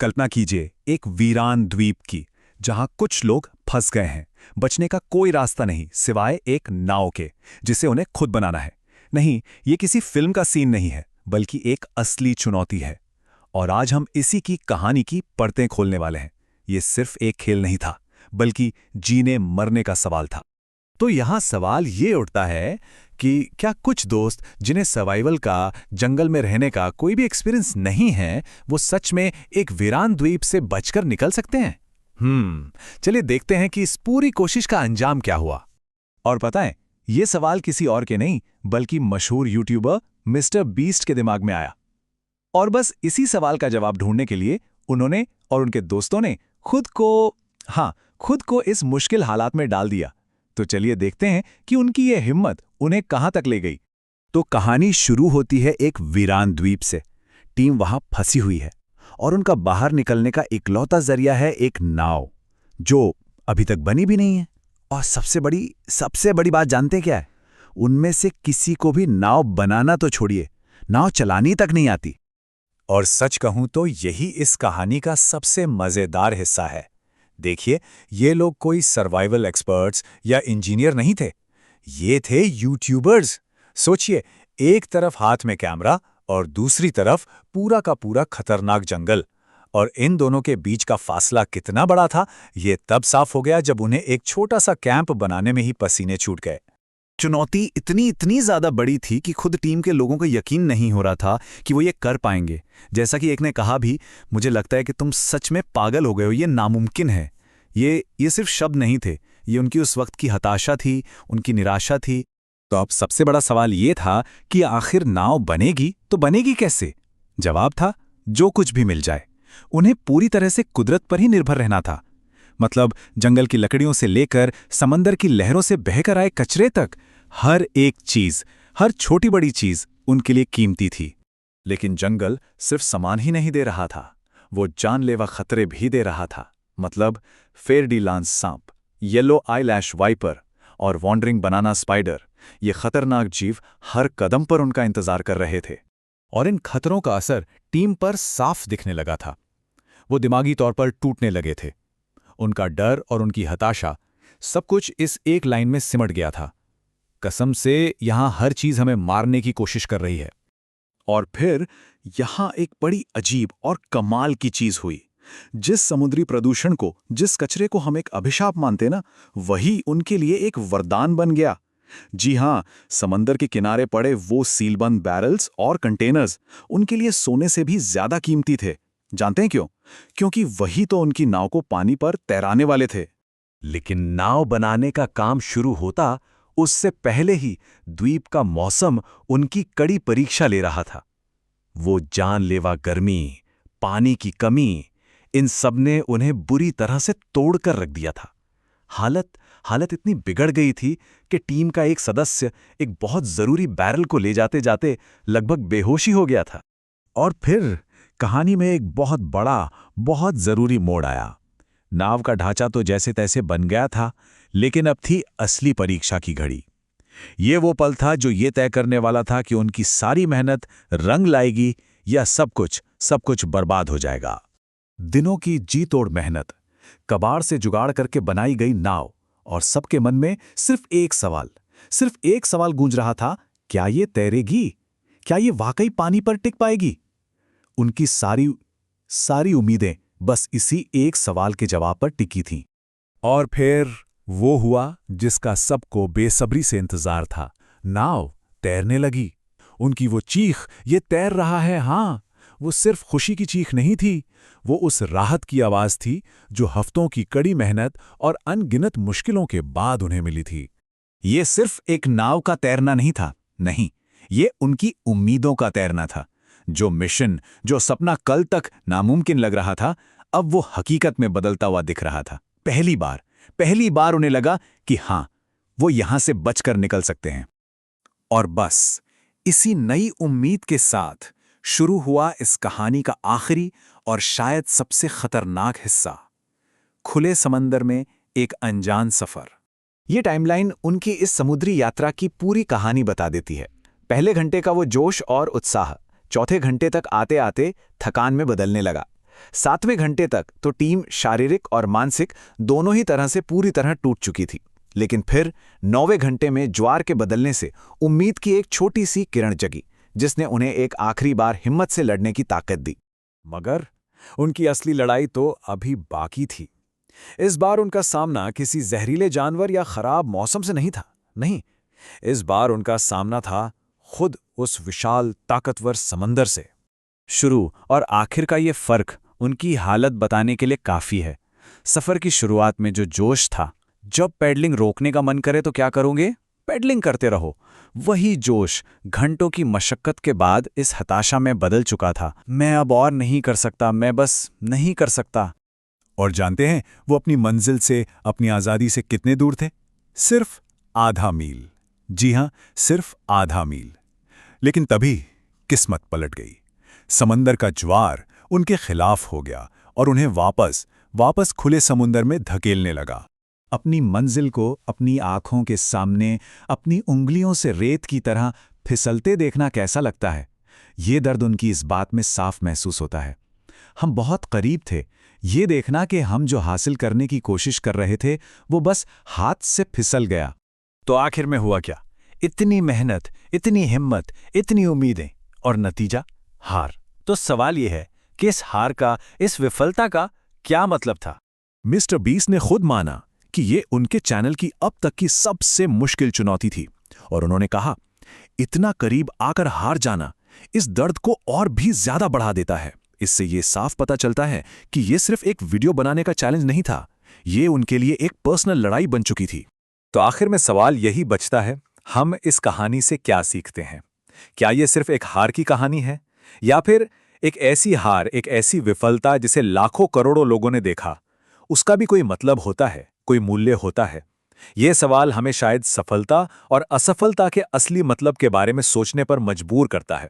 कल्पना कीजिए एक वीरान द्वीप की, जहां कुछ लोग फंस गए हैं। बचने का कोई रास्ता नहीं सिवाय एक नाव के, जिसे उन्हें खुद बनाना है। नहीं, ये किसी फिल्म का सीन नहीं है, बल्कि एक असली चुनौती है। और आज हम इसी की कहानी की परतें खोलने वाले हैं। ये सिर्फ एक खेल नहीं था, बल्कि जीने मरने का सवाल था। तो यहाँ सवाल ये उठता है कि क्या कुछ दोस्त जिन्हें सर्वाइवल का, जंगल में रहने का कोई भी एक्सपीरियंस नहीं है, वो सच में एक वीरान द्वीप से बचकर निकल सकते हैं? चलिए देखते हैं कि इस पूरी कोशिश का अंजाम क्या हुआ। और पता है, ये सवाल किसी और के नहीं, बल्कि मशहूर यूट्यूबर मिस्टर बीस्ट के दिमाग में आया। और बस इसी सवाल का जवाब ढूंढने के लिए उन्होंने और उनके दोस्तों ने खुद को इस मुश्किल हालात में डाल दिया। तो चलिए देखते हैं कि उनकी ये हिम्मत उन्हें कहां तक ले गई। तो कहानी शुरू होती है एक वीरान द्वीप से। टीम वहां फंसी हुई है और उनका बाहर निकलने का इकलौता जरिया है एक नाव, जो अभी तक बनी भी नहीं है। और सबसे बड़ी बात जानते क्या है? उनमें से किसी को भी नाव बनाना तो छोड़िए, नाव चलानी तक नहीं आती। और सच कहूं तो यही इस कहानी का सबसे मजेदार हिस्सा है। देखिए, ये लोग कोई सर्वाइवल एक्सपर्ट्स या इंजीनियर नहीं थे, ये थे यूट्यूबर्स। सोचिए, एक तरफ हाथ में कैमरा और दूसरी तरफ पूरा का पूरा खतरनाक जंगल। और इन दोनों के बीच का फासला कितना बड़ा था, ये तब साफ हो गया जब उन्हें एक छोटा सा कैंप बनाने में ही पसीने छूट गए। चुनौती इतनी ज्यादा बड़ी थी कि खुद टीम के लोगों को यकीन नहीं हो रहा था कि वो ये कर पाएंगे। जैसा कि एक ने कहा भी, मुझे लगता है कि तुम सच में पागल हो गए हो, ये नामुमकिन है। ये सिर्फ शब्द नहीं थे, ये उनकी उस वक्त की हताशा थी, उनकी निराशा थी। तो अब सबसे बड़ा सवाल ये था कि आखिर नाव बनेगी तो बनेगी कैसे? जवाब था, जो कुछ भी मिल जाए। उन्हें पूरी तरह से कुदरत पर ही निर्भर रहना था। मतलब जंगल की लकड़ियों से लेकर समंदर की लहरों से बहकर आए कचरे तक, हर एक चीज, हर छोटी बड़ी चीज उनके लिए कीमती थी। लेकिन जंगल सिर्फ सामान ही नहीं दे रहा था, वो जानलेवा खतरे भी दे रहा था। मतलब फेरडीलांस सांप, येलो आईलैश वाइपर और वॉन्डरिंग बनाना स्पाइडर, ये खतरनाक जीव हर कदम पर उनका इंतजार कर रहे थे। और इन खतरों का असर टीम पर साफ दिखने लगा था। वो दिमागी तौर पर टूटने लगे थे। उनका डर और उनकी हताशा, सब कुछ इस एक लाइन में सिमट गया था। कसम से, यहां हर चीज हमें मारने की कोशिश कर रही है। और फिर यहां एक बड़ी अजीब और कमाल की चीज हुई। जिस समुद्री प्रदूषण को, जिस कचरे को हम एक अभिशाप मानते ना, वही उनके लिए एक वरदान बन गया। जी हां, समंदर के किनारे पड़े वो सीलबंद बैरल्स और कंटेनर्स उनके लिए सोने से भी ज्यादा कीमती थे। जानते हैं क्यों? क्योंकि वही तो उनकी नाव को पानी पर तैराने वाले थे। लेकिन नाव बनाने का काम शुरू होता उससे पहले ही द्वीप का मौसम उनकी कड़ी परीक्षा ले रहा था। वो जानलेवा गर्मी, पानी की कमी, इन सब ने उन्हें बुरी तरह से तोड़कर रख दिया था। हालत इतनी बिगड़ गई थी कि टीम का एक सदस्य एक बहुत जरूरी बैरल को ले जाते जाते लगभग बेहोशी हो गया था। और फिर कहानी में एक बहुत बड़ा, बहुत जरूरी मोड़ आया। नाव का ढांचा तो जैसे तैसे बन गया था, लेकिन अब थी असली परीक्षा की घड़ी। ये वो पल था जो ये तय करने वाला था कि उनकी सारी मेहनत रंग लाएगी या सब कुछ बर्बाद हो जाएगा। दिनों की जी तोड़ मेहनत, कबाड़ से जुगाड़ करके बनाई गई नाव, और सबके मन में सिर्फ एक सवाल गूंज रहा था, क्या ये तैरेगी? क्या ये वाकई पानी पर टिक पाएगी? उनकी सारी उम्मीदें बस इसी एक सवाल के जवाब पर टिकी थीं। और फिर वो हुआ जिसका सबको बेसब्री से इंतजार था। नाव तैरने लगी। उनकी वो चीख, ये तैर रहा है, वो सिर्फ खुशी की चीख नहीं थी, वो उस राहत की आवाज थी जो हफ्तों की कड़ी मेहनत और अनगिनत मुश्किलों के बाद उन्हें मिली थी। ये सिर्फ एक नाव का तैरना नहीं था, नहीं, ये उनकी उम्मीदों का तैरना था। जो मिशन, जो सपना कल तक नामुमकिन लग रहा था, अब वो हकीकत में बदलता हुआ दिख रहा था। पहली बार उन्हें लगा कि वो यहां से बचकर निकल सकते हैं। और बस इसी नई उम्मीद के साथ शुरू हुआ इस कहानी का आखिरी और शायद सबसे खतरनाक हिस्सा, खुले समंदर में एक अनजान सफर। ये टाइमलाइन उनकी इस समुद्री यात्रा की पूरी कहानी बता देती है। पहले घंटे का वो जोश और उत्साह चौथे घंटे तक आते आते थकान में बदलने लगा। 7वें घंटे तक तो टीम शारीरिक और मानसिक दोनों ही तरह से पूरी तरह टूट चुकी थी, लेकिन फिर 9वें घंटे में ज्वार के बदलने से उम्मीद की एक छोटी सी किरण जगी, जिसने उन्हें एक आखिरी बार हिम्मत से लड़ने की ताकत दी। मगर उनकी असली लड़ाई तो अभी बाकी थी। इस बार उनका सामना किसी जहरीले जानवर या खराब मौसम से नहीं था। नहीं, इस बार उनका सामना था खुद उस विशाल ताकतवर समंदर से। शुरू और आखिर का ये फर्क उनकी हालत बताने के लिए काफी है। सफर की शुरुआत में जो जोश था, जब पैडलिंग रोकने का मन करे तो क्या करोगे, पैडलिंग करते रहो, वही जोश घंटों की मशक्कत के बाद इस हताशा में बदल चुका था। मैं अब और नहीं कर सकता, मैं बस नहीं कर सकता। और जानते हैं वो अपनी मंजिल से, अपनी आज़ादी से कितने दूर थे? सिर्फ आधा मील। जी हां, सिर्फ आधा मील। लेकिन तभी किस्मत पलट गई। समंदर का ज्वार उनके खिलाफ हो गया और उन्हें वापस खुले समुंदर में धकेलने लगा। अपनी मंजिल को अपनी आंखों के सामने अपनी उंगलियों से रेत की तरह फिसलते देखना कैसा लगता है? ये दर्द उनकी इस बात में साफ महसूस होता है। हम बहुत करीब थे, ये देखना कि हम जो हासिल करने की कोशिश कर रहे थे वो बस हाथ से फिसल गया। तो आखिर में हुआ क्या? इतनी मेहनत, इतनी हिम्मत, इतनी उम्मीदें और नतीजा हार। तो सवाल यह है कि इस हार का, इस विफलता का क्या मतलब था? मिस्टर बीस ने खुद माना कि ये उनके चैनल की अब तक की सबसे मुश्किल चुनौती थी, और उन्होंने कहा, इतना करीब आकर हार जाना इस दर्द को और भी ज्यादा बढ़ा देता है। इससे ये साफ पता चलता है कि ये सिर्फ एक वीडियो बनाने का चैलेंज नहीं था, ये उनके लिए एक पर्सनल लड़ाई बन चुकी थी। तो आखिर में सवाल यही बचता है, हम इस कहानी से क्या सीखते हैं? क्या ये सिर्फ एक हार की कहानी है, या फिर एक ऐसी हार, एक ऐसी विफलता जिसे लाखों करोड़ों लोगों ने देखा, उसका भी कोई मतलब होता है, कोई मूल्य होता है? ये सवाल हमें शायद सफलता और असफलता के असली मतलब के बारे में सोचने पर मजबूर करता है।